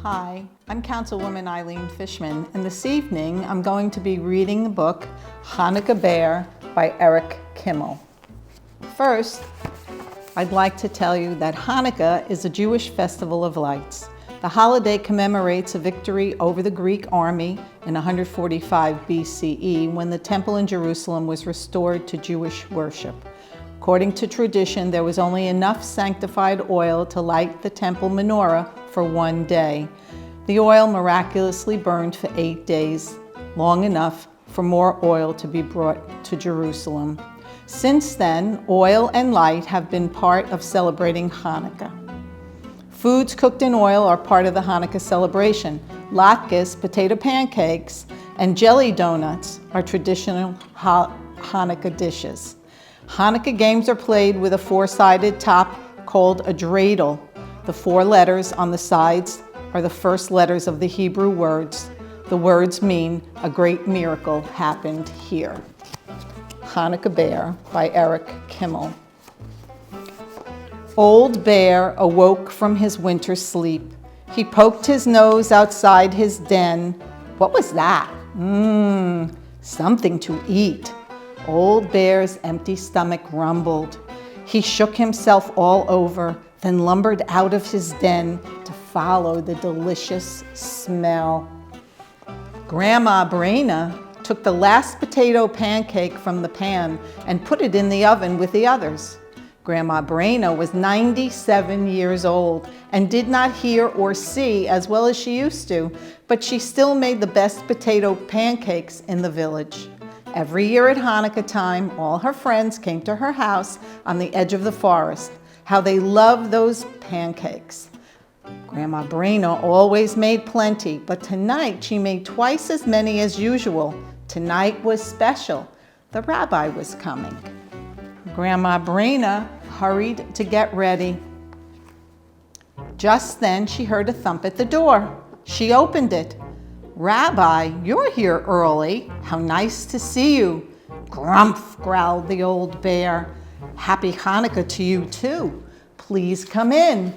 Hi, I'm Councilwoman Fishman, and this evening I'm going to be reading the book Hanukkah Bear by Eric Kimmel. First, I'd like to tell you that Hanukkah is a Jewish festival of lights. The holiday commemorates a victory over the Greek army in 145 BCE when the temple in Jerusalem was restored to Jewish worship. According to tradition, there was only enough sanctified oil to light the temple menorah for one day. The oil miraculously burned for 8 days, long enough for more oil to be brought to Jerusalem. Since then, oil and light have been part of celebrating Hanukkah. Foods cooked in oil are part of the Hanukkah celebration. Latkes, potato pancakes, and jelly donuts are traditional Hanukkah dishes. Hanukkah games are played with a four-sided top called a dreidel. The 4 letters on the sides are the first letters of the Hebrew words. The words mean a great miracle happened here. Hanukkah Bear by Eric Kimmel. Old Bear awoke from his winter sleep. He poked his nose outside his den. What was that? Something to eat. Old Bear's empty stomach rumbled. He shook himself all over, then lumbered out of his den to follow the delicious smell. Grandma Braina took the last potato pancake from the pan and put it in the oven with the others. Grandma Braina was 97 years old and did not hear or see as well as she used to, but she still made the best potato pancakes in the village. Every year at Hanukkah time, all her friends came to her house on the edge of the forest. How they loved those pancakes. Grandma Braina always made plenty, but tonight she made twice as many as usual. Tonight was special. The rabbi was coming. Grandma Braina hurried to get ready. Just then she heard a thump at the door. She opened it. "Rabbi, you're here early. How nice to see you." "Grumph," growled the old bear. "Happy Hanukkah to you too. Please come in."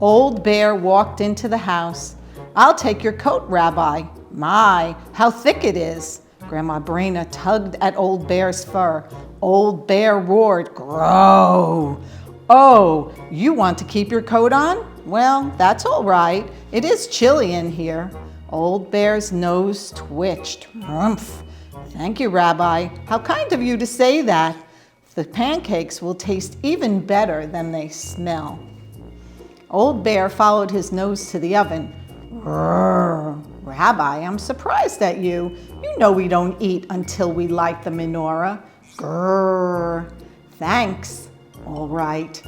Old Bear walked into the house. "I'll take your coat, Rabbi." "My, how thick it is." Grandma Braina tugged at Old Bear's fur. Old Bear roared, "Grow!" "Oh, you want to keep your coat on? Well, that's all right. It is chilly in here." Old Bear's nose twitched. "Rumph. Thank you, Rabbi. How kind of you to say that. The pancakes will taste even better than they smell." Old Bear followed his nose to the oven. "Grrr. Rabbi, I'm surprised at you. You know we don't eat until we light the menorah." "Grrr. Thanks." "All right.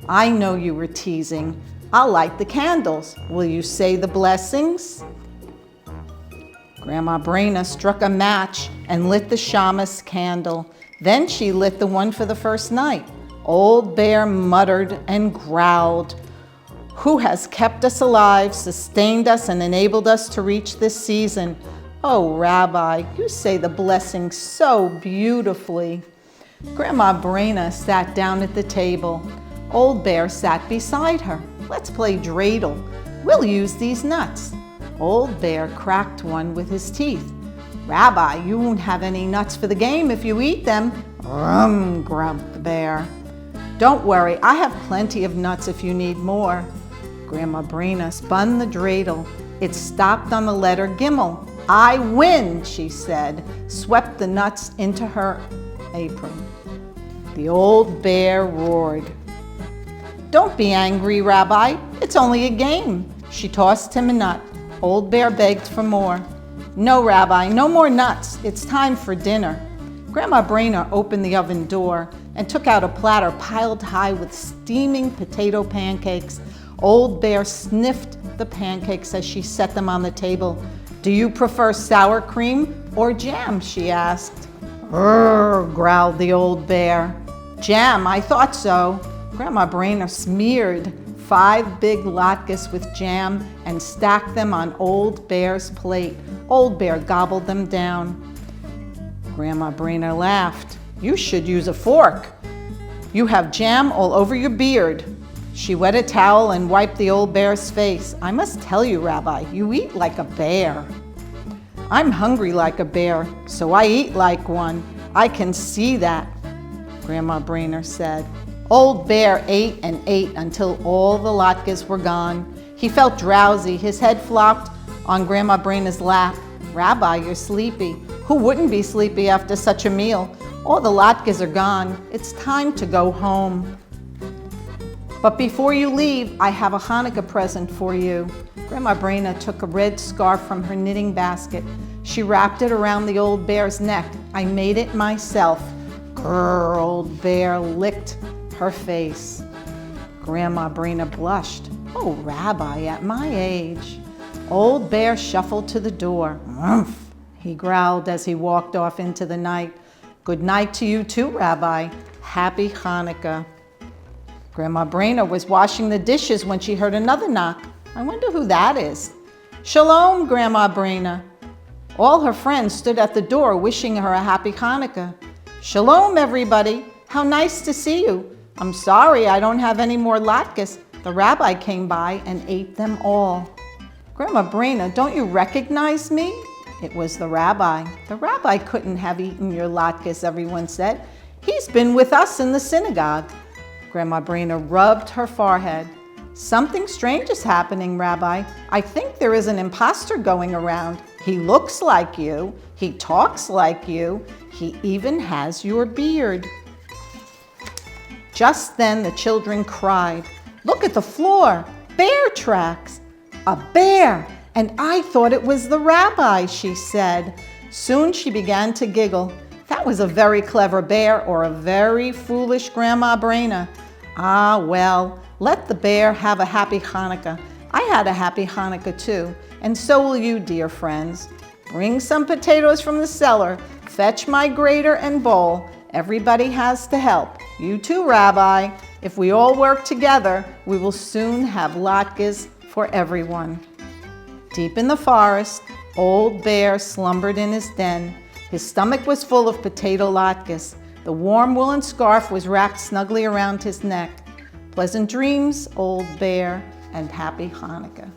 I know you were teasing. I'll light the candles. Will you say the blessings?" Grandma Braina struck a match and lit the shamus candle. Then she lit the one for the first night. Old Bear muttered and growled. "Who has kept us alive, sustained us, and enabled us to reach this season? Oh, Rabbi, you say the blessings so beautifully." Grandma Braina sat down at the table. Old Bear sat beside her. "Let's play dreidel. We'll use these nuts." Old Bear cracked one with his teeth. "Rabbi, you won't have any nuts for the game if you eat them." Grumped the bear. "Don't worry, I have plenty of nuts if you need more." Grandma Braina spun the dreidel. It stopped on the letter Gimel. "I win," she said, swept the nuts into her apron. The old bear roared. "Don't be angry, Rabbi. It's only a game." She tossed him a nut. Old Bear begged for more. "No, Rabbi, no more nuts. It's time for dinner." Grandma Braina opened the oven door and took out a platter piled high with steaming potato pancakes. Old Bear sniffed the pancakes as she set them on the table. "Do you prefer sour cream or jam?" she asked. "Grrr," growled the old bear. "Jam, I thought so." Grandma Braina smeared 5 big latkes with jam and stacked them on Old Bear's plate. Old Bear gobbled them down. Grandma Braina laughed. "You should use a fork. You have jam all over your beard." She wet a towel and wiped the old bear's face. I must tell you, Rabbi, you eat like a bear. I'm hungry like a bear, so I eat like one. I can see that, Grandma Brainer said. Old Bear ate and ate until all the latkes were gone. He felt drowsy. His head flopped on Grandma Brainer's lap. Rabbi, you're sleepy. Who wouldn't be sleepy after such a meal? All the latkes are gone. It's time to go home. But before you leave, I have a Hanukkah present for you. Grandma Brainer took a red scarf from her knitting basket. She wrapped it around the old bear's neck. I made it myself. Grrr, old bear licked her face. Grandma Brainer blushed. Oh, Rabbi, at my age. Old Bear shuffled to the door. Rumph, he growled as he walked off into the night. Good night to you too, Rabbi. Happy Hanukkah. Grandma Brainer was washing the dishes when she heard another knock. I wonder who that is. Shalom, Grandma Brainer. All her friends stood at the door wishing her a happy Hanukkah. Shalom, everybody. How nice to see you. I'm sorry I don't have any more latkes. The rabbi came by and ate them all. Grandma Brainer, don't you recognize me? It was the rabbi. The rabbi couldn't have eaten your latkes, everyone said. He's been with us in the synagogue. Grandma Brainer rubbed her forehead. Something strange is happening, Rabbi. I think there is an imposter going around. He looks like you. He talks like you. He even has your beard. Just then the children cried. Look at the floor. Bear tracks. A bear. And I thought it was the rabbi, she said. Soon she began to giggle. That was a very clever bear or a very foolish Grandma Brainer. Ah, well, let the bear have a happy Hanukkah. I had a happy Hanukkah too, and so will you, dear friends. Bring some potatoes from the cellar. Fetch my grater and bowl. Everybody has to help. You too, Rabbi. If we all work together, we will soon have latkes for everyone. Deep in the forest, Old Bear slumbered in his den. His stomach was full of potato latkes. The warm woolen scarf was wrapped snugly around his neck. Pleasant dreams, Old Bear, and happy Hanukkah.